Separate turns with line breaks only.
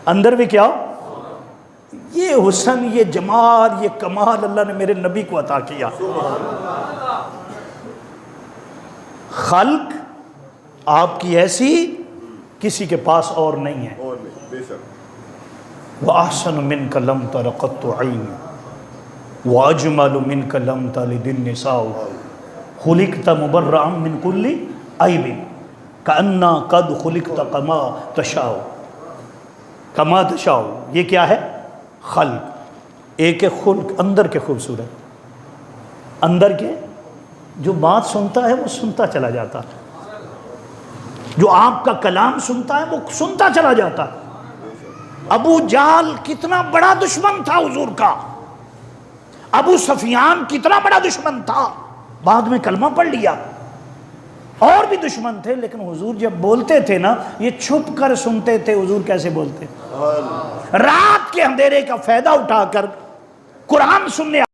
اندر بھی کیا ہو؟ یہ حسن، یہ جمال، یہ کمال اللہ نے میرے نبی کو عطا کیا۔ خلق آپ کی ایسی کسی کے پاس اور نہیں ہے۔ وَأَحْسَنُ مِنْكَ لَمْ تَرَ قَطُّ عَيْنٌ وَأَجْمَلُ مِنْكَ لَمْ تَلِدِ النِّسَاءُ خُلِقْتَ مُبَرَّأً مِنْ كُلِّ عَيْبٍ كَأَنَّا قَدْ خُلِقْتَ كَمَا تَشَاءُ کما تشاء۔ یہ کیا ہے؟ خلق۔ ایک خلق اندر کے خوبصورت، اندر کے جو بات سنتا ہے وہ سنتا چلا جاتا ہے، جو آپ کا کلام سنتا ہے وہ سنتا چلا جاتا ہے۔ ابو جہل کتنا بڑا دشمن تھا حضور کا، ابو سفیان کتنا بڑا دشمن تھا، بعد میں کلمہ پڑھ لیا۔ اور بھی دشمن تھے، لیکن حضور جب بولتے تھے نا یہ چھپ کر سنتے تھے۔ حضور کیسے بولتے؟ رات کے اندھیرے کا فائدہ اٹھا کر قرآن سننے